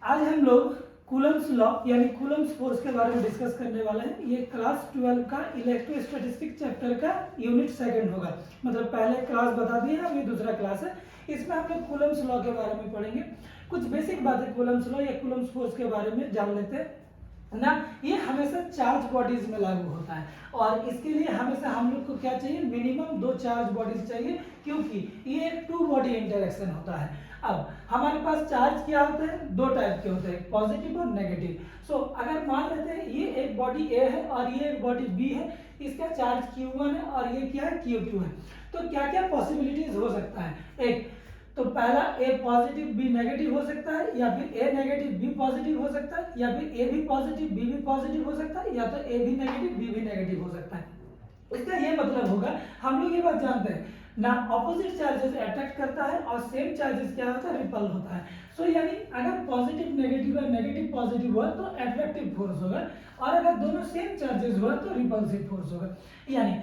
आज हम लोग कूलम्स लॉ यानी कूलम्स फोर्स के बारे में डिस्कस करने वाले हैं। ये क्लास 12 का इलेक्ट्रोस्टैटिस्टिक्स चैप्टर का यूनिट सेकंड होगा। मतलब पहले क्लास बता दी है, अब ये दूसरा क्लास है। इसमें हम लोग कूलम्स लॉ के बारे में पढ़ेंगे। कुछ बेसिक बातें कूलम्स लॉ या कूलम्स फोर्स के बारे में जान लेते हैं ना। ये हमेशा चार्ज बॉडीज में लागू होता है और इसके लिए हमेशा हम लोग को क्या चाहिए, मिनिमम 2 चार्ज बॉडीज चाहिए, क्योंकि ये एक 2 बॉडी इंटरेक्शन होता है। अब हमारे पास चार्ज क्या होते हैं, 2 टाइप के होते हैं, पॉजिटिव और नेगेटिव। सो अगर मान लेते हैं ये एक बॉडी ए है और ये एक बॉडी बी है, इसका चार्ज Q1 है और ये क्या है, Q2 है। तो क्या क्या पॉसिबिलिटीज हो सकता है। एक तो पहला ए पॉजिटिव बी नेगेटिव हो सकता है, या फिर ए नेगेटिव बी पॉजिटिव हो सकता है, या फिर ए भी पॉजिटिव बी भी पॉजिटिव हो सकता है, या तो ए भी नेगेटिव बी भी नेगेटिव हो सकता है। इसका ये मतलब होगा, हम लोग ये बात जानते हैं ना, ऑपोजिट चार्जेस अट्रैक्ट करता है और सेम चार्जेस क्या होता है, रिपल होता है। सो यानी अगर पॉजिटिव नेगेटिव और नेगेटिव पॉजिटिव हुआ तो अट्रैक्टिव फोर्स होगा, और अगर दोनों सेम चार्जेस हुआ तो रिपल्सिव फोर्स होगा। यानी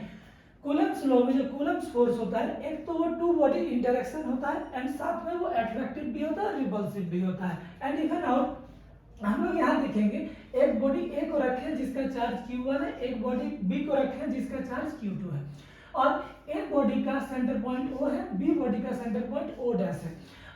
कूलम्स लॉ में जो कूलम्स फोर्स होता है, एक तो वो 2 बॉडी इंटरेक्शन होता है एंड साथ में वो अट्रैक्टिव भी होता है, रिपल्सिव भी होता है। एंड इवन आउट हम लोग यहाँ देखेंगे, एक बॉडी ए को रखें जिसका चार्ज Q1 है, एक बॉडी बी को रखें जिसका चार्ज Q2 है, और ए बॉडी का सेंटर पॉइंट O है, बी बॉडी का सेंटर पॉइंट O डैश है।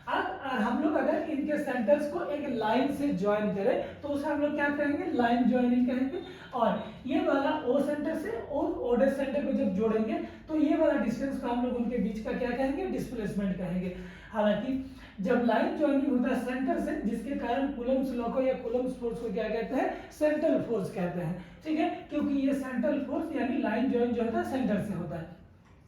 अब हम लोग अगर इनके सेंटर्स को एक लाइन से ज्वाइन करें तो उसे हम लोग क्या कहेंगे, लाइन ज्वाइनिंग कहेंगे। और ये वाला O सेंटर से और O डैश सेंटर को जब जोड़ेंगे तो ये वाला डिस्टेंस को हम लोग उनके बीच का क्या कहेंगे, डिस्प्लेसमेंट कहेंगे। हालांकि जब लाइन ज्वाइनिंग होता है सेंटर से, जिसके कारण कूलम्स लॉ को या कूलम्स फोर्स को क्या कहते हैं, सेंट्रल फोर्स कहते हैं। ठीक है, क्योंकि ये सेंट्रल फोर्स यानी लाइन ज्वाइन जो होता है सेंटर से होता है।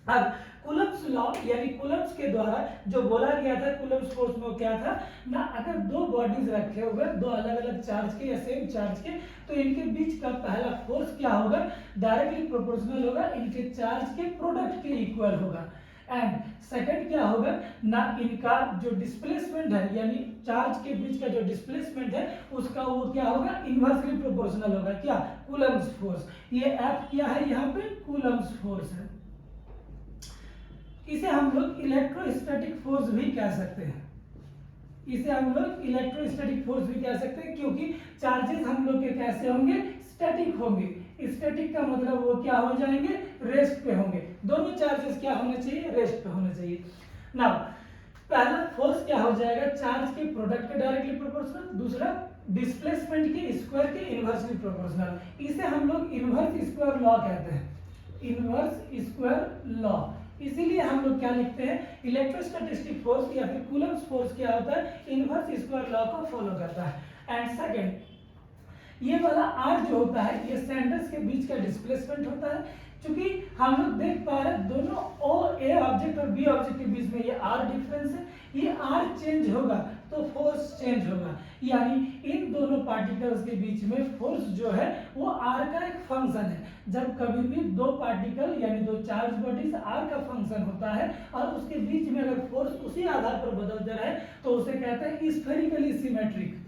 अब कूलम्स लॉ यानी कूलम्स के द्वारा जो बोला गया था कूलम्स फोर्स में, वो क्या था ना, अगर 2 बॉडीज रखे हुए 2 अलग अलग चार्ज के या सेम चार्ज के, तो इनके बीच का पहला फोर्स क्या होगा, डायरेक्टली प्रोपोर्शनल होगा, इनके चार्ज के प्रोडक्ट के इक्वल होगा। एंड सेकंड क्या होगा ना, इनका जो डिस्प्लेसमेंट है यानी चार्ज के बीच का जो डिस्प्लेसमेंट है उसका वो क्या होगा, इनवर्सली प्रोपोर्शनल होगा। क्या, कूलम्स फोर्स। ये F क्या है, यहाँ पे कूलम्स फोर्स है। इसे हम लोग इलेक्ट्रोस्टैटिक फोर्स भी कह सकते हैं, इसे हम लोग इलेक्ट्रोस्टैटिक फोर्स भी कह सकते हैं, क्योंकि चार्जेस हम लोग के कैसे होंगे, स्टैटिक होंगे। स्टैटिक का मतलब वो क्या हो जाएंगे, रेस्ट पे होंगे। दोनों चार्जेस क्या होने चाहिए, रेस्ट पे होने चाहिए। नाउ पहला फोर्स क्या हो जाएगा, चार्ज के प्रोडक्ट के डायरेक्टली प्रोपोर्शनल, दूसरा डिस्प्लेसमेंट के स्क्वायर के इनवर्सली प्रोपोर्शनल। इसे हम लोग इनवर्स स्क्वायर लॉ कहते हैं, इनवर्स स्क्वायर लॉ। इसीलिए हम लोग क्या लिखते हैं, इलेक्ट्रोस्टैटिस्टिक फोर्स या फिर कूलम्स फोर्स क्या होता है, इनवर्स स्क्वायर लॉ को फॉलो करता है। एंड सेकंड, ये वाला R जो होता है ये सेंटर्स के बीच का डिस्प्लेसमेंट होता है। क्योंकि हम लोग देख पा रहे हैं दोनों A ऑब्जेक्ट और B ऑब्जेक्ट के बीच में ये R डिफरेंस है, ये R चेंज होगा तो फोर्स चेंज होगा। यानी इन दोनों पार्टिकल्स के बीच में फोर्स जो है वो R का एक फंक्शन है। जब कभी भी 2 पार्टिकल यानी 2 चार्ज बॉडीज R का फंक्शन होता है और उसके बीच में अगर फोर्स उसी आधार पर बदलते रहे तो उसे कहते हैं स्फेरिकली सिमेट्रिक।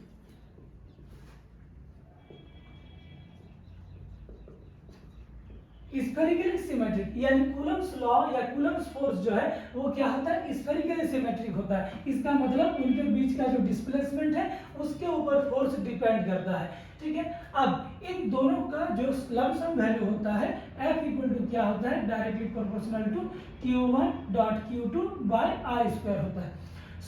स्फेरिकली सिमेट्रिक यानी कूलम्स लॉ या कूलम्स फोर्स जो है वो क्या होता है, स्फेरिकली सिमेट्रिक होता है। इसका मतलब उनके बीच का जो डिस्प्लेसमेंट है उसके ऊपर फोर्स डिपेंड करता है। ठीक है, अब इन दोनों का जो लमसम वैल्यू होता है F इक्वल टू क्या होता है, directly proportional to Q1 dot Q2 by R square होता है।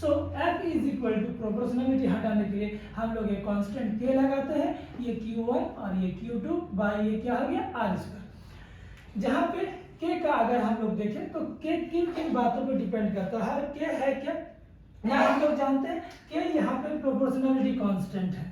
So F is equal to, proportionality हटाने के लिए हम लोग ये कांस्टेंट K लगाते हैं, ये Q1 और ये Q2 बाय ये क्या हो गया, R स्क्वायर। जहां पे K का अगर हम लोग देखें तो K किन किन बातों पर डिपेंड करता है। K है क्या, यहाँ हम लोग जानते हैं K यहाँ पे प्रोपोर्शनलिटी कांस्टेंट है।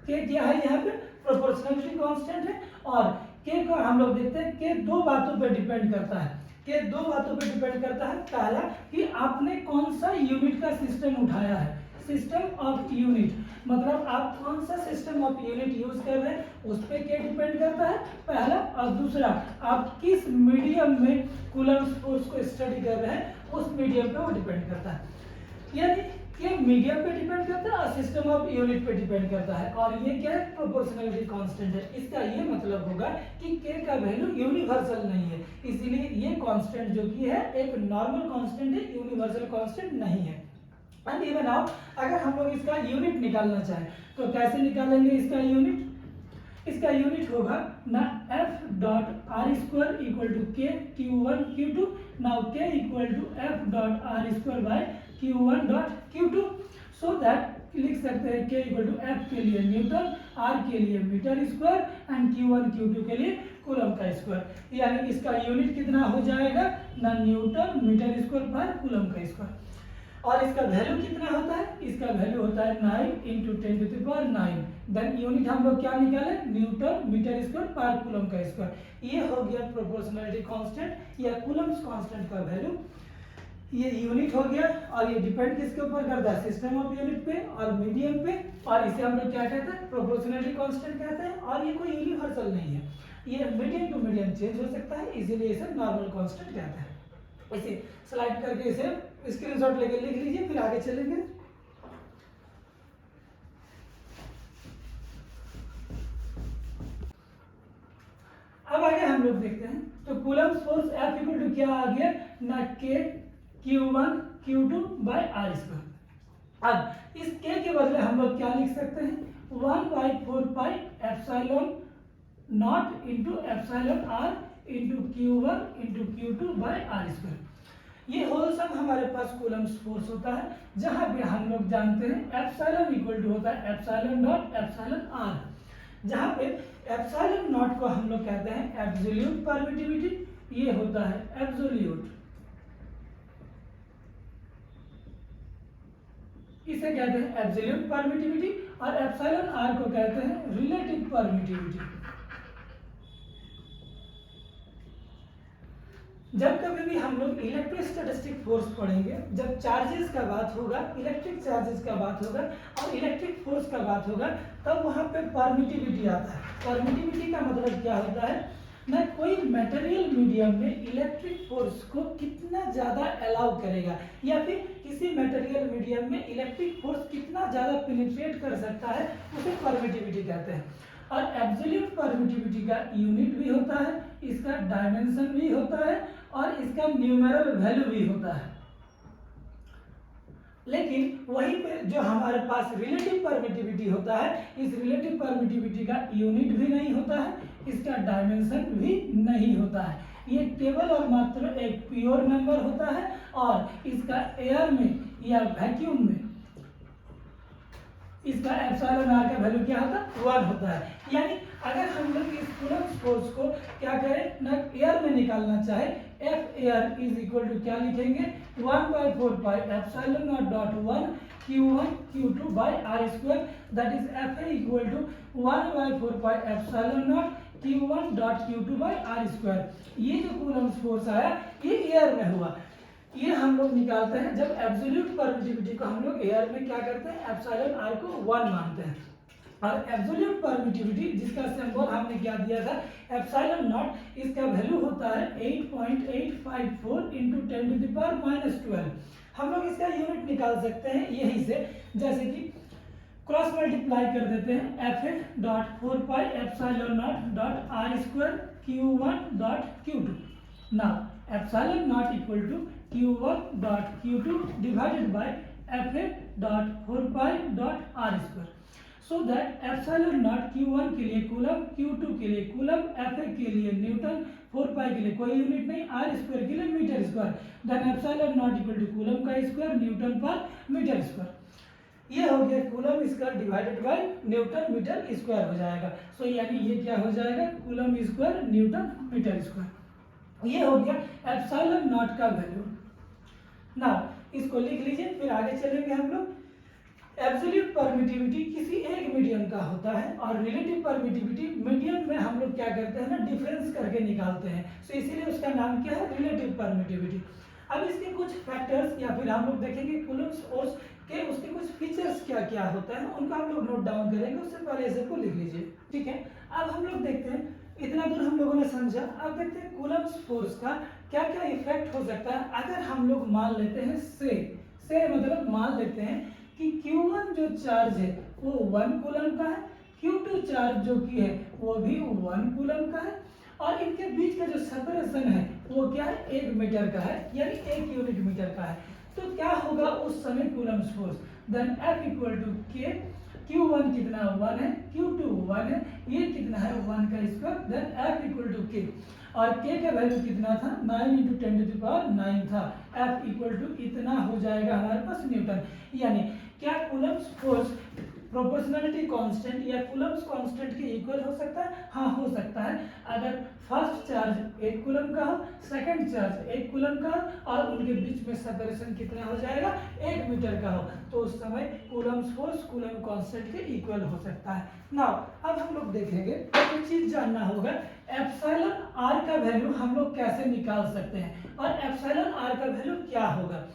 K क्या है, यहाँ पे प्रोपोर्शनलिटी कांस्टेंट है। और K को हम लोग देखते हैं K 2 बातों पर डिपेंड करता है। K 2 बातों पर डिपेंड करता है। पहला कि आपने कौन सा यूनिट का सिस्टम उठाया है, सिस्टम ऑफ यूनिट, मतलब आप कौन सा सिस्टम ऑफ यूनिट यूज कर रहे हैं उस पे क्या डिपेंड करता है, पहला। और दूसरा, आप किस मीडियम में कूलम्स फोर्स को स्टडी कर रहे हैं उस मीडियम पे वो डिपेंड करता है। यानी ये मीडियम पे डिपेंड करता है और सिस्टम ऑफ यूनिट पे डिपेंड करता है। और ये क्या है, प्रोपोर्शनलिटी कांस्टेंट है। इसका ये मतलब होगा कि K का वैल्यू यूनिवर्सल नहीं है, इसीलिए ये कांस्टेंट जो कि है एक नॉर्मल कांस्टेंट है, यूनिवर्सल कांस्टेंट नहीं है। एंड इवन आउट अगर हम लोग इसका यूनिट निकालना चाहें तो कैसे निकालेंगे इसका यूनिट? इसका यूनिट होगा ना f dot R square equal to K q1 q2। Now k equal to f dot R square by q1 dot q2। So that लिख सकते हैं k इक्वल टू f के लिए न्यूटन, r के लिए metre square and q1 q2 के लिए coulomb का स्क्वायर। यानी इसका यूनिट कितना हो जाएगा ना न्यूटन मीटर स्क्वायर पर कूलम का स्क्वायर। और इसका वैल्यू कितना होता है? इसका वैल्यू होता है 9 into 10 to the power 9। Then unit हम लोग क्या निकाले? न्यूटन मीटर स्क्वायर पर कूलम का स्क्वायर। ये हो गया प्रोपोर्शनलिटी कांस्टेंट या कूलम्स कांस्टेंट का वैल्यू। ये यूनिट हो गया और ये डिपेंड किसके ऊपर करता है? सिस्टम ऑफ यूनिट पे और मीडियम पे। और इसे हम लोग क्या कहते हैं? प्रोपोर्शनलिटी कांस्टेंट कहते हैं। और ये कोई यूनिवर्सल नहीं है, ये मीडियम टू मीडियम चेंज हो सकता है, इसीलिए इसे नॉर्मल कांस्टेंट कहते हैं। इसे स्लाइड करके इसे स्क्रीनशॉट लेके लिख लीजिए, फिर आगे चलेंगे। अब आगे हम लोग देखते हैं तो coulomb's force F equal to क्या आ गया ना K Q1 Q2 by R square. अब इस K के बदले हम लोग क्या लिख सकते हैं? 1/4 pi epsilon naught into epsilon R into Q1 into Q2 by R square. ये होल सम हमारे पास कूलम्स फोर्स होता है, जहां पे हम लोग जानते हैं एप्सिलॉन इक्वल टू होता है एप्सिलॉन नॉट एप्सिलॉन R, जहां पे एप्सिलॉन नॉट को हम लोग कहते हैं एब्सोल्यूट परमिटिविटी। ये होता है एब्सोल्यूट, इसे कहते हैं एब्सोल्यूट परमिटिविटी। और एप्सिलॉन R को कहते हैं रिलेटिव परमिटिविटी। जब कभी भी हम लोग इलेक्ट्रोस्टैटिक फोर्स पढ़ेंगे, जब चार्जेस का बात होगा, इलेक्ट्रिक चार्जेस का बात होगा और इलेक्ट्रिक फोर्स का बात होगा, तब वहां पे परमिटिविटी आता है। परमिटिविटी का मतलब क्या होता है ना, कोई मटेरियल मीडियम में इलेक्ट्रिक फोर्स को कितना ज्यादा अलाउ करेगा, या फिर किसी मटेरियल मीडियम में इलेक्ट्रिक फोर्स कितना ज्यादा पेनिट्रेट कर सकता है, उसे परमिटिविटी कहते हैं। और एब्सोल्यूट परमिटिविटी का यूनिट भी होता है, इसका डायमेंशन भी होता है और इसका न्यूमेरल वैल्यू भी होता है। लेकिन वहीं पे जो हमारे पास रिलेटिव परमिटिविटी होता है, इस रिलेटिव परमिटिविटी का यूनिट भी नहीं होता है, इसका डायमेंशन भी नहीं होता है। ये केवल और मात्र एक प्योर नंबर होता है और इसका एयर में या वैक्यूम में इसका एप्सिलॉन आर का वैल्यू क्या होता है? 1 होता है। यानी अगर हम लोग इस कूलम्स फोर्स को क्या करें ना, एयर में निकालना चाहे, F air is equal to क्या लिखेंगे? 1/4 pi epsilon naught dot 1 Q1 Q2 by R square. That is F A equal to 1/4 pi epsilon naught Q1 dot Q2 by R square. ये जो कूलम्स फोर्स आया ये air में हुआ। ये हम लोग निकालते हैं जब एब्सोल्यूट परमिटिविटी को हम लोग एयर में क्या करते हैं? एप्सिलॉन आर को 1 मानते हैं। और एब्सोल्यूट परमिटिविटी जिसका सिंबल हमने क्या दिया था एप्सिलॉन नॉट, इसका वैल्यू होता है 8.854 इंटू 10 टू द पावर -12। हम लोग इसका यूनिट निकाल सकते हैं यहीं से, जैसे कि क्रॉस मल्टीप्लाई कर देते हैं F dot 4 pi epsilon naught dot R square Q1 dot Q2। Now epsilon naught equal to Q1 dot Q2 divided by F dot 4 pi dot R square. So that epsilon naught Q1 के लिए coulomb, Q2 के लिए coulomb, F के लिए Newton, 4 पाई के लिए कोई unit नहीं, आर स्क्वायर के लिए metre square. Then epsilon naught equal to coulomb का स्क्वायर न्यूटन पर मीटर स्क्वायर। ये हो गया कूलम इसका divided by newton metre square हो जाएगा। सो यानी ये क्या हो जाएगा? Coulomb square newton metre square. ये हो गया एप्सिलॉन नॉट का वैल्यू। नाउ इसको लिख लीजिए, फिर आगे चलेंगे हम लोग। एब्सोल्यूट परमिटिविटी किसी एक मीडियम का होता है और रिलेटिव परमिटिविटी मीडियम में हम लोग क्या करते हैं ना, डिफरेंस करके निकालते हैं। सो इसीलिए उसका नाम क्या है? Relative permittivity. अब इसके कुछ फैक्टर्स या फिर हम लोग देखेंगे कूलम्स फोर्स के उसके कुछ फीचर्स क्या क्या होता है, उनका हम लोग नोट डाउन करेंगे। उससे पहले इसे को लिख लीजिए, ठीक है। अब हम लोग देखते हैं, इतना दूर हम लोगों ने समझा। अब देखते हैं कूलम्स फोर्स का क्या क्या इफेक्ट हो सकता है अगर हम लोग मान लेते हैं से मतलब मान लेते हैं कि Q1 जो चार्ज है वो 1 कूलम का है, Q2 चार्ज जो कि है वो भी 1 कूलम का है, और इनके बीच का जो सेपरेशन है वो क्या है 1 मीटर का है, यानी 1 यूनिट मीटर का है। तो क्या होगा उस समय coulomb's force, then F equal to K, Q1 कितना 1 है, Q2 1 है, ये कितना है 1 का square, then F equal to K, और K का वैल्यू कितना था 9 × 10⁹ था, F इक्वल टू इतना हो जाएगा हमारे पास न्यूटन। यानी क्या कूलम्स फोर्स प्रोपोर्शनलिटी कांस्टेंट या कूलम्स कांस्टेंट के इक्वल हो सकता है? हाँ हो सकता है। अगर फर्स्ट चार्ज 1 कूलम का हो, सेकंड चार्ज 1 कूलम का हो और उनके बीच में सेपरेशन कितना हो जाएगा 1 मीटर का हो, तो उस समय कूलम्स फोर्स कूलम कांस्टेंट के इक्वल हो सकता है। नाउ अब हम लोग देखेंगे एक चीज जानना होगा, एप्सिलॉन आर का वैल्यू हम लोग कैसे निकाल सकते हैं और एप्सिलॉन आर का वैल्यू क्या होगा।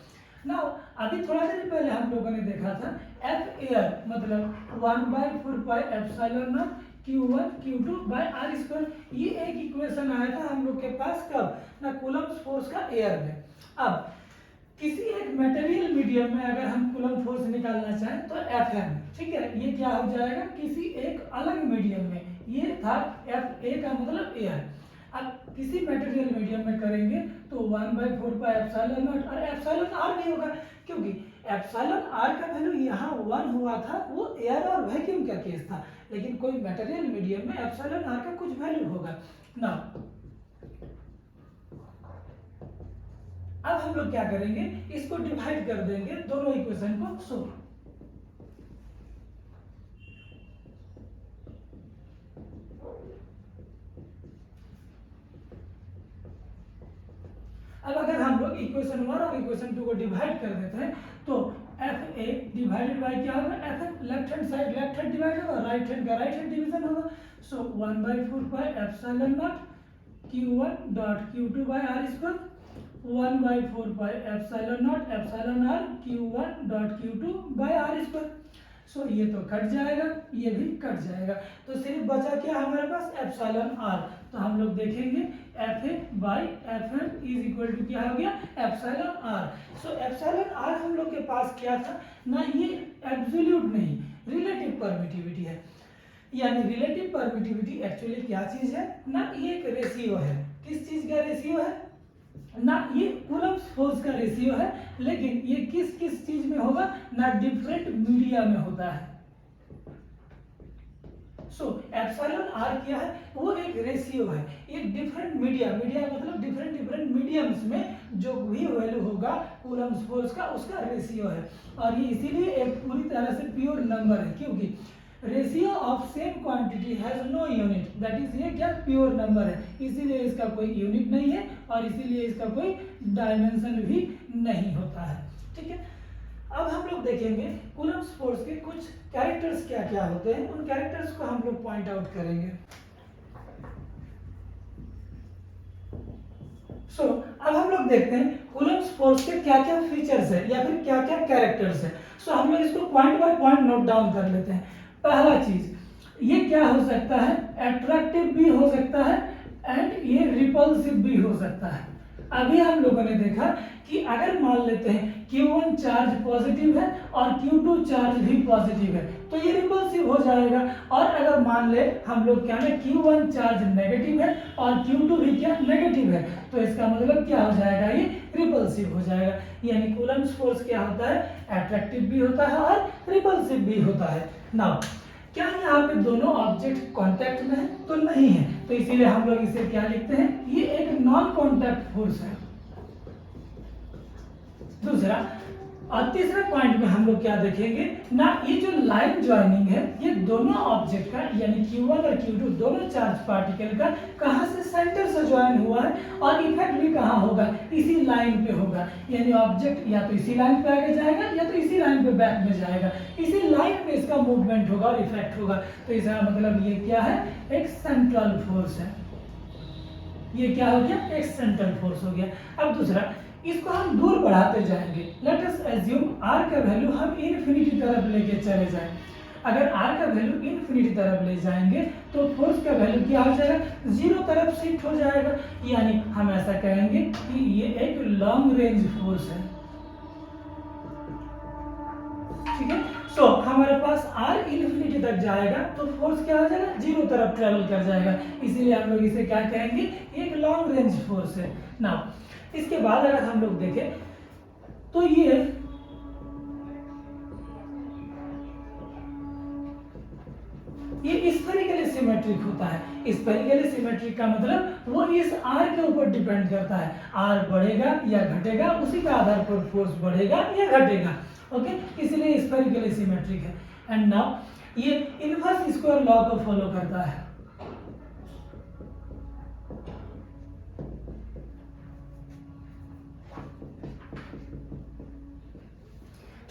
नाउ अभी थोड़ा देर पहले हम लोगों ने देखा था एफ एयर मतलब 1/4 pi epsilon naught Q1 Q2 by are square, ये एक इक्वेशन आया था हम लोग के पास कब ना कूलम्स फोर्स का एयर में। अब किसी एक मटेरियल मीडियम में अगर हम कूलम फोर्स निकालना चाहें तो Fm, ठीक है, ये क्या हो जाएगा किसी एक अलग मीडियम में, ये था Fa का मतलब एयर। अब किसी मटेरियल मीडियम में करेंगे तो 1/4 पाई एप्सिलॉन नॉट और एप्सिलॉन आर भी होगा, क्योंकि एप्सिलॉन आर का वैल्यू यहाँ 1 हुआ था, वो एयर और वैक्यूम का केस था, लेकिन कोई मटेरियल मीडियम में एप्सिलॉन आर का कुछ वैल्यू होगा ना। अब हम लोग क्या करेंगे, इसको डिवाइड कर देंगे दोनों इक्वेशन को। सो अब अगर हम लोग इक्वेशन 1 और इक्वेशन 2 को डिवाइड कर देते हैं तो Fa डिवाइडेड बाय क्या होगा Fm, left hand side left hand divide होगा, राइट हैंड का राइट हैंड डिवीजन होगा। So 1/4 pi epsilon naught Q1 dot Q2 by are square, 1/4 pi epsilon naught epsilon r Q1 dot Q2 by are square. So ये तो cut जाएगा, ये भी cut जाएगा, तो सिर्फ बचा क्या हमारे पास एप्सिलॉन आर। तो हम लोग देखेंगे Fa by Fm is equal to क्या हो गया epsilon R. So epsilon R हम लोग के पास क्या था ना, ये एब्सोल्यूट नहीं रिलेटिव परमिटिविटी है। यानी रिलेटिव परमिटिविटी एक्चुअली क्या चीज है ना, ये एक रेशियो है। किस चीज का रेशियो है ना, ये कूलम्स फोर्स का रेशियो है, लेकिन ये किस किस चीज में होगा ना, डिफरेंट मीडिया में होता है। सो एप्सिलॉन आर क्या है, वो एक रेशियो है, एक डिफरेंट मीडिया, मीडिया मतलब डिफरेंट डिफरेंट मीडियम्स में जो भी वैल्यू होगा कूलम्स फोर्स का उसका रेशियो है। और ये इसीलिए एक पूरी तरह से प्योर नंबर है, क्योंकि ratio of same quantity has no unit, that is ये क्या प्योर नंबर है, इसीलिए इसका कोई यूनिट नहीं है और इसीलिए इसका कोई डायमेंशन भी नहीं होता है। ठीक है, अब हम लोग देखेंगे कूलम्स फोर्स के कुछ कैरेक्टर्स क्या क्या होते हैं, उन कैरेक्टर्स को हम लोग पॉइंट आउट करेंगे। सो अब हम लोग देखते हैं कूलम्स फोर्स के क्या क्या फीचर्स है या फिर क्या क्या कैरेक्टर्स है। सो हम लोग इसको point by point note down कर लेते हैं। पहला चीज, ये क्या हो सकता है, अट्रैक्टिव भी हो सकता है एंड ये रिपल्सिव भी हो सकता है। अभी हम लोगों ने देखा कि अगर मान लेते हैं Q1 चार्ज पॉजिटिव है और Q2 चार्ज भी पॉजिटिव है तो ये रिपल्सिव हो जाएगा, और अगर मान ले हम लोग क्या है Q1 चार्ज नेगेटिव है और Q2 भी क्या नेगेटिव है, तो इसका मतलब क्या हो जाएगा, ये रिपल्सिव हो जाएगा। यानी कूलम्स फोर्स क्या होता है, अट्रैक्टिव भी होता है और रिपल्सिव भी होता है। नाउ क्या यहाँ पे दोनों ऑब्जेक्ट कांटेक्ट में है, तो नहीं है, तो इसीलिए हम लोग इसे क्या लिखते हैं, ये एक नॉन कांटेक्ट फोर्स है। दूसरा और तीसरे पॉइंट में हम लोग क्या देखेंगे ना, ये जो लाइन ज्वाइनिंग है ये दोनों ऑब्जेक्ट का यानी Q1 और Q2 दोनों चार्ज पार्टिकल का कहां से सेंटर से ज्वाइन हुआ है और इफेक्ट भी कहां होगा, इसी लाइन पे होगा। यानी ऑब्जेक्ट या तो इसी लाइन पे आगे जाएगा या तो इसी लाइन पे बैक में जाएगा, इसी लाइन पे इसका मूवमेंट होगा और इफेक्ट होगा। तो इसका मतलब ये क्या है, एक सेंट्रल फोर्स है। ये क्या हो गया, एक सेंट्रल फोर्स हो गया। अब दूसरा, इसको हम दूर बढ़ाते जाएंगे। लेट अस अज्यूम r का वैल्यू हम इनफिनिटी तरफ लेके चले जाएं। अगर r का वैल्यू इनफिनिटी तरफ ले जाएंगे तो फोर्स का वैल्यू क्या हो जाएगा, 0 तरफ शिफ्ट हो जाएगा। यानी हम ऐसा कहेंगे कि ये एक लॉन्ग रेंज फोर्स है। ठीक है, सो हमारे पास r इन्फिनिटी तक जाएगा तो फोर्स क्या हो जाएगा, जीरो तरफ ट्रेवल कर जाएगा, इसीलिए हम लोग इसे क्या कहेंगे, एक लॉन्ग रेंज फोर्स है ना। इसके बाद अगर हम लोग देखें तो ये स्फेरिकली सिमेट्रिक होता है। स्फेरिकली सिमेट्रिक का मतलब वो इस r के ऊपर डिपेंड करता है, r बढ़ेगा या घटेगा, उसी के आधार पर फोर्स बढ़ेगा या घटेगा। ओके, इसलिए स्फेरिकली सिमेट्रिक है। एंड नाउ ये इनवर्स स्क्वायर लॉ को फॉलो करता है।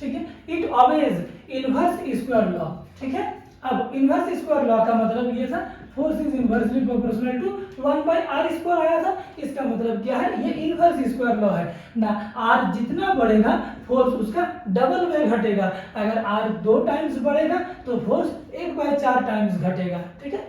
ठीक है, इट ऑबेज इनवर्स स्क्वायर लॉ। ठीक है, अब इनवर्स स्क्वायर लॉ का मतलब ये था, force is inversely proportional to 1/r² आया था। इसका मतलब क्या है, ये इनवर्स स्क्वायर लॉ है ना। r जितना बढ़ेगा फोर्स उसका डबल में घटेगा, अगर r 2 टाइम्स बढ़ेगा तो फोर्स 1/4 टाइम्स घटेगा। ठीक है,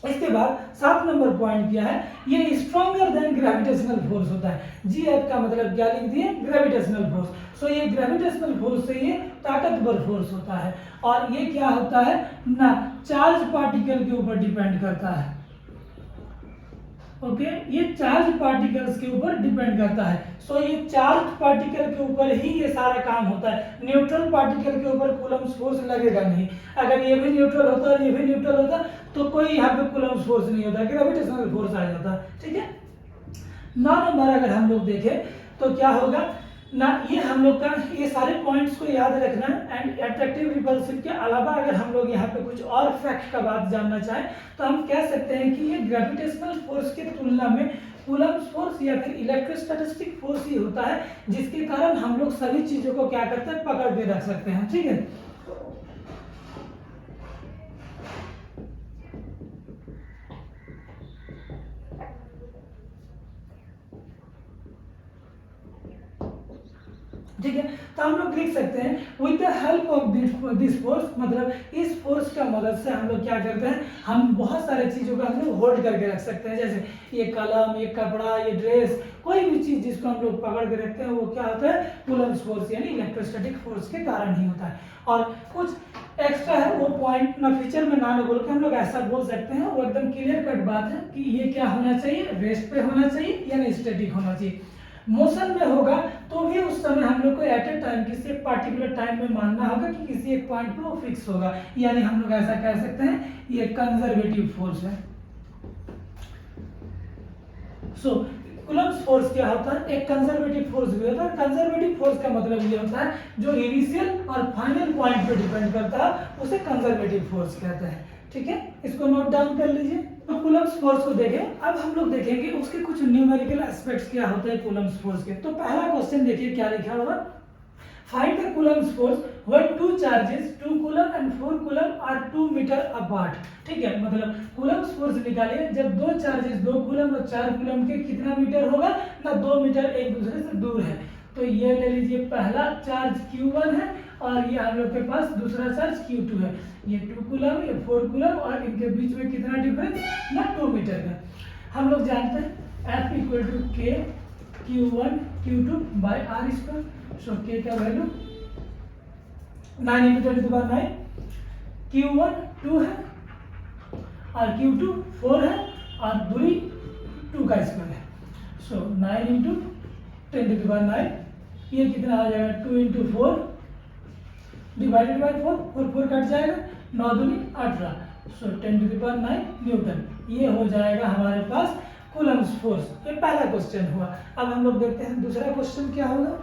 इसके बाद 7 नंबर पॉइंट क्या है, ये स्ट्रॉन्गर देन ग्रेविटेशनल फोर्स होता है। जीएफ का मतलब क्या लिख दिए, ग्रेविटेशनल फोर्स। सो ये ग्रेविटेशनल फोर्स से ये ताकतवर फोर्स होता है, और ये क्या होता है ना, चार्ज पार्टिकल के ऊपर डिपेंड करता है। ओके, ये चार्ज पार्टिकल्स के ऊपर डिपेंड करता है। सो ये चार्ज पार्टिकल के ऊपर ही ये सारा काम होता है। न्यूट्रल पार्टिकल के ऊपर कूलम्स फोर्स लगेगा नहीं। अगर ये भी न्यूट्रल होता और ये भी न्यूट्रल होता तो कोई यहाँ पे कूलम्स फोर्स नहीं होता, ग्रेविटेशनल फोर्स आ जाता। ठीक है, 9 नंबर अगर हम लोग देखें तो क्या होगा ना, ये हम लोग का ये सारे पॉइंट्स को याद रखना है। एंड अट्रैक्टिव रिपल्सिव के अलावा अगर हम लोग यहाँ पे कुछ और फैक्ट का बात जानना चाहें तो हम कह सकते हैं कि ये ग्रेविटेशनल फोर्स की तुलना में कूलम्स फोर्स या फिर इलेक्ट्रोस्टैटिस्टिक फोर्स ही होता है, जिसके कारण हम लोग सभी चीजों को क्या करते हैं, पकड़ के रख सकते हैं। ठीक है, ठीक है, तो हम लोग लिख सकते हैं with the help of this force, मतलब इस फोर्स का मदद से हम लोग क्या करते हैं, हम बहुत सारे चीजों को हम लोग होल्ड करके रख सकते हैं। जैसे ये कलम, ये कपड़ा, ये ड्रेस, कोई भी चीज जिसको हम लोग पकड़ के रखते हैं वो क्या होता है, कूलम्स फोर्स यानी इलेक्ट्रोस्टैटिक फोर्स के कारण ही होता है। और कुछ एक्स्ट्रा है वो पॉइंट ना फीचर में ना बोल के हम लोग ऐसा बोल सकते हैं, वो एकदम क्लियर कट बात है कि ये क्या होना चाहिए, रेस्ट पे होना चाहिए यानी स्टैटिक होना चाहिए। मोशन में होगा तो भी उस समय हम लोग को एट ए टाइम किसी एक पार्टिकुलर टाइम में मानना होगा कि किसी एक पॉइंट पे वो फिक्स होगा, यानी हम लोग ऐसा कह सकते हैं ये कंजर्वेटिव फोर्स है। सो कूलम्स फोर्स क्या होता है, एक कंजर्वेटिव फोर्स भी होता है। कंजर्वेटिव फोर्स का मतलब ये होता है जो इनिशियल और फाइनल पॉइंट पे डिपेंड करता है, उसे कंजर्वेटिव फोर्स कहते हैं। ठीक है, इसको नोट डाउन कर लीजिए। तो कूलम्स फोर्स को देखें, अब हम लोग देखेंगे उसके कुछ न्यूमेरिकल एस्पेक्ट्स क्या होते हैं कूलम्स फोर्स के। तो पहला क्वेश्चन देखिए क्या लिखा होगा, find the coulomb's force when two charges 2 coulomb and 4 coulomb are 2 metre apart. ठीक है, मतलब कूलम्स फोर्स निकालिए जब दो चार्जेस 2 कूलम और 4 कूलम के कितना मीटर होगा ना, 2 मीटर एक दूसरे से दूर है। तो ये ले लीजिए, पहला चार्ज Q1 है और ये हम लोग के पास दूसरा चार्ज Q2 है। ये 2 कूलम, ये 4 कूलम, और इनके बीच में कितना डिफरेंस ना, 2 मीटर का। हम लोग जानते हैं F equal to K Q1 Q2 by r²। So K का वैल्यू 9 × 10⁹। Q1 2 है और Q2 4 है और दूरी 2 का स्क्वायर है। सो 9 × 10⁹, ये कितना आ जाएगा, 2 × 4 डिवाइडेड बाई 4, 4 कट जाएगा, 9 दूनी 18। सो 10⁹ न्यूटन, ये हो जाएगा हमारे पास कूलम्स फोर्स। ये पहला क्वेश्चन हुआ। अब हम लोग देखते हैं दूसरा क्वेश्चन क्या होगा।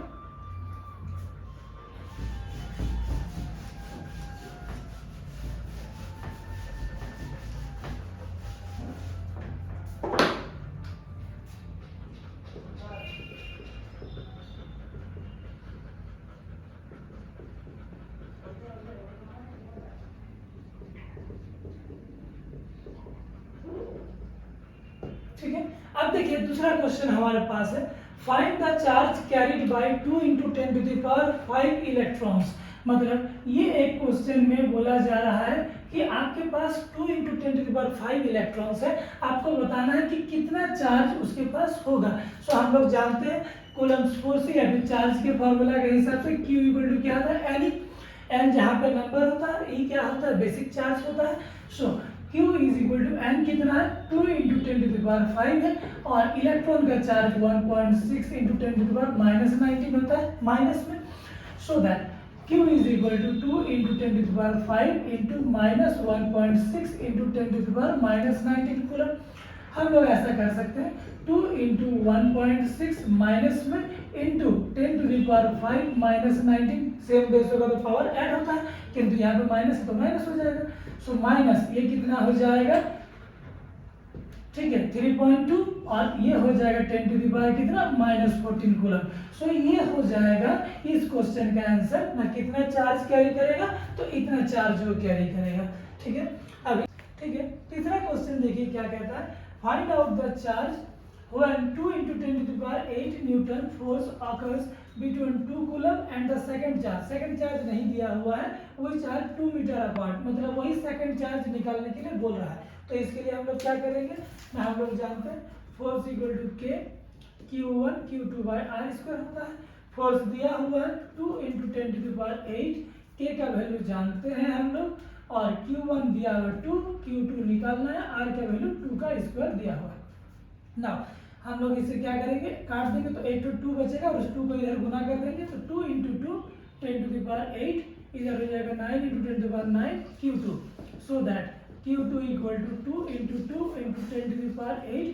ठीक है, अब देखिए दूसरा क्वेश्चन हमारे पास है, find the charge carried by 2 × 10⁵ electrons. मतलब ये एक क्वेश्चन में बोला जा रहा है कि आपके पास 2 × 10⁵ इलेक्ट्रॉन्स है, आपको बताना है कि कितना चार्ज उसके पास होगा। सो हम लोग जानते हैं कूलम्ब्स फोर्स या फिर चार्ज के फॉर्मूला के हिसाब से Q = क्या होता है, N। N जहाँ पे नंबर होता है, E क्या होता है, बेसिक चार्ज होता है। सो Q = N कितना है, 2 × 10⁵ है, और इलेक्ट्रॉन का चार्ज 1.6 × 10⁻⁻19 होता है माइनस में। So that Q = 2 × 10⁵ × -1.6 × 10⁻⁻19 coulomb. हम लोग ऐसा कर सकते हैं 2 × 1.6 माइनस में इंटू 10⁵ सेम बेस होगा तो पावर ऐड होता है, किंतु यहाँ पे माइनस है तो माइनस हो जाएगा। सो माइनस ये कितना हो जाएगा, ठीक है 3.2, और ये हो जाएगा 10⁻⁻ कितना -14 कूलम। सो ये हो जाएगा इस क्वेश्चन का आंसर। ना कितना चार्ज कैरी करेगा, तो इतना चार्ज वो कैरी करेगा, ठीक है। अभी ठीक है, तीसरा क्वेश्चन देखिए क्या कहता है, find out the charge when 2 × 10⁸ Newton force occurs between 2 coulomb and the second charge. Second charge नहीं दिया हुआ है, वही चार्ज 2 मीटर अपार्ट, मतलब वही सेकंड चार्ज निकालने के लिए बोल रहा है। तो इसके लिए हम लोग क्या करेंगे ना, हम लोग जानते हैं फोर्स = K Q1 Q2/r² होता है। फोर्स दिया हुआ है 2 × 10⁸, K का वैल्यू जानते हैं हम लोग, और Q1 दिया हुआ 2, Q2 निकालना है, R का वैल्यू 2 का स्क्वायर दिया हुआ है। नाउ हम लोग इसे क्या करेंगे, काट देंगे तो 8 2 बचेगा, और उस 2 को इधर गुना कर देंगे तो 2 × 2 10⁸, इधर हो जाएगा 9 × 10⁹ Q2। So that Q2 = 2 × 2 × 10⁸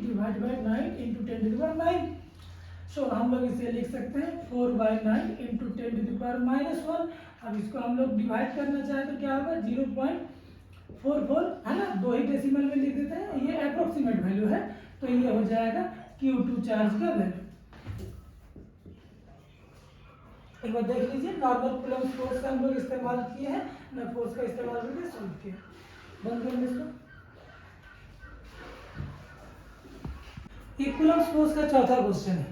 divide by 9 × 10⁹। सो हम लोग इसे लिख सकते हैं 4/9 × 10⁻⁻1। अब इसको हम लोग डिवाइड करना चाहें तो क्या होगा, 0.44 है ना, 2 ही डेसिमल में लिख देते हैं, ये अप्रोक्सीमेट वैल्यू है। तो ये हो जाएगा Q2 चार्ज का वैल्यू। एक बार देख लीजिए, नॉर्मल कूलम्ब फोर्स का हम लोग इस्तेमाल किए हैं, ना फोर्स का इस्तेमाल करके सॉल्व किया। बंद कर इसको। ये कूलम्ब फोर्स का चौथा क्वेश्चन है।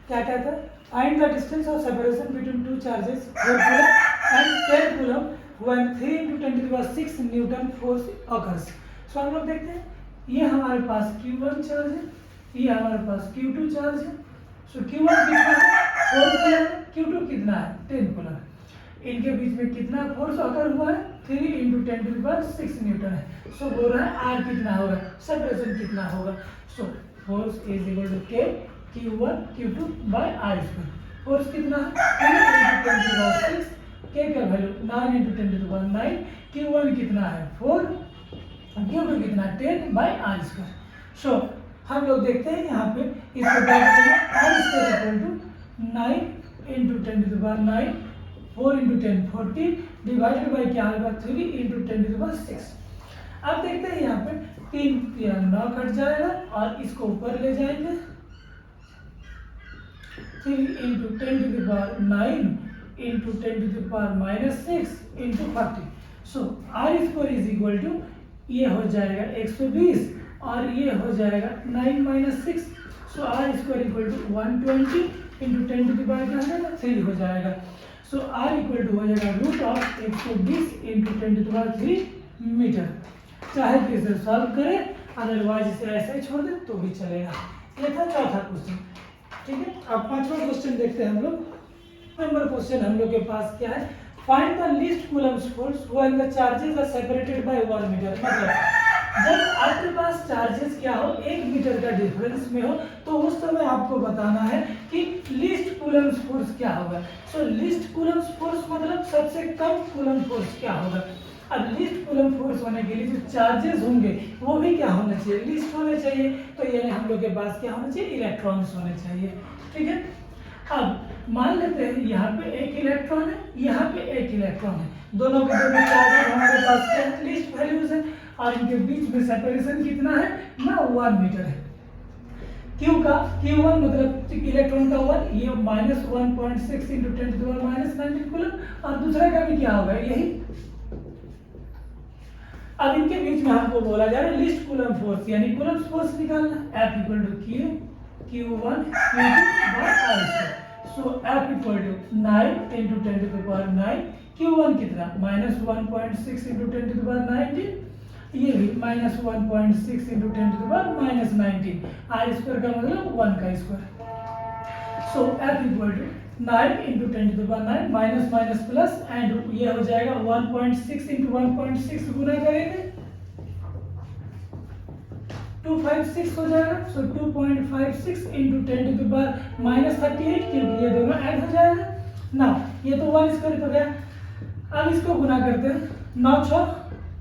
क्या कहता है, find the distance of separation between two charges 4 coulomb and 10 coulomb when 3 × 10⁶ Newton force occurs। सो हम लोग देखते हैं, ये हमारे पास Q1 चार्ज है, ये हमारे पास Q2 चार्ज है। सो Q1 कितना है, 4 कूलम है, Q2 कितना है, 10 कूलम है। इनके बीच में कितना फोर्स अकर हुआ है, 3 × 10⁶ न्यूटन है। सो बोल रहा है R कितना होगा, सेपरेशन कितना होगा। So force = K Q1 Q2/r²। Force कितना है, 3 × 10⁶, K का वैल्यू 9 × 10⁹, Q1 कितना है 4, Q2 कितना 10/r²। सो हम लोग देखते हैं यहाँ पे इसको क्या करेंगे, r² = 9 × 10⁹, 4 × 10 40 डिवाइडेड बाय क्या होगा, 3 × 10⁶। अब देखते हैं यहाँ पे 3 9 कट जाएगा, और इसको ऊपर ले जाएंगे, 3 × 10⁹ × 10⁻⁻6 × 40। सो r² = ये हो जाएगा 120, और ये हो जाएगा 9 - 6। सो r² = 120 × 10⁻³ हो जाएगा। सो r = हो जाएगा √120 × 10⁻³ मीटर। चाहे तो इसे सॉल्व करें, अदरवाइज इसे ऐसे ही छोड़ दें तो भी चलेगा। ये था चौथा क्वेश्चन, ठीक है। अब पांचवा क्वेश्चन देखते हैं हम लोग। नंबर क्वेश्चन हम लोग के पास क्या है, find the least coulomb force when the charges are separated by 1 metre. मतलब जब आपके पास चार्जेस क्या हो, 1 मीटर का डिफरेंस में हो, तो उस समय आपको बताना है कि लीस्ट कूलम्ब फोर्स क्या होगा। सो लीस्ट कूलम्ब फोर्स मतलब सबसे कम कूलम्ब फोर्स क्या होगा। अब लीस्ट कूलम्ब फोर्स होने के लिए जो चार्जेस होंगे वो भी क्या होना चाहिए, लीस्ट होने चाहिए। तो यानी हम लोग के पास क्या होना चाहिए, इलेक्ट्रॉन्स होने चाहिए, ठीक है। अब मान लेते हैं यहाँ पे 1 इलेक्ट्रॉन है, यहाँ पे 1 इलेक्ट्रॉन है, दोनों के दोनों चार्जेस हमारे पास क्या है, लीस्ट वैल्यूज है, और इनके बीच में सेपरेशन कितना है ना, 1 मीटर है। Q का Q1 मतलब इलेक्ट्रॉन का 1, ये -1.6 × 10⁻⁻19 कूलम, और दूसरा का भी क्या होगा, यही। अब इनके बीच में हमको बोला जा रहा है लीस्ट कूलम्ब फोर्स, यानी कूलम्ब फोर्स निकालना। F = Q Q1 Q2/r²। So F equal to 9 into 10 to the power 9, Q1 कितना -1.6 इंटू 10 टू द पावर 19, ये भी -1.6 into 10 to the power -19, R square का मतलब 1 का स्क्वायर। So F equal to 9 into 10 to the power 9 minus minus plus and ये हो जाएगा 1.6 इंटू 1.6 गुना करेंगे 256 हो जाएगा। सो 2.56 इंटू 10 टू द पावर -38, क्योंकि ये दोनों ऐड हो जाएगा ना, ये तो 1 स्क्वायर हो गया। अब इसको गुना करते हैं, 9 6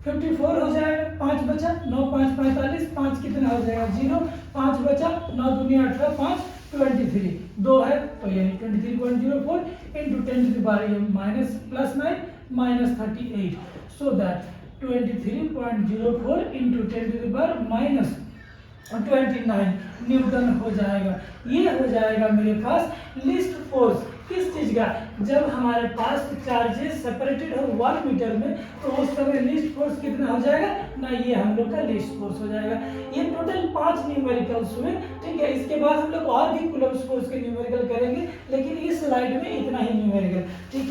54 हो जाएगा, 5 बचा, 9 5 45, 5 कितना हो जाएगा 0, 5 बचा, 9 दूनी 18, 5 23, 2 है तो यानी 23.04 into 10 to the power minus plus 9 -38, so that 23.04 into 10 to the power -29 newton हो जाएगा। ये हो जाएगा मेरे पास लिस्ट फोर्स। किस चीज का? जब हमारे पास चार्जेस सेपरेटेड हो 1 मीटर में तो उस समय लिस्ट फोर्स कितना हो जाएगा ना, ये हम लोग का लिस्ट फोर्स हो जाएगा। ये टोटल 5 न्यूमेरिकल्स हुए, ठीक है। इसके बाद हम लोग और भी कूलम्ब फोर्स के न्यूमेरिकल करेंगे, लेकिन इस स्लाइड में इतना ही न्यूमेरिकल, ठीक है।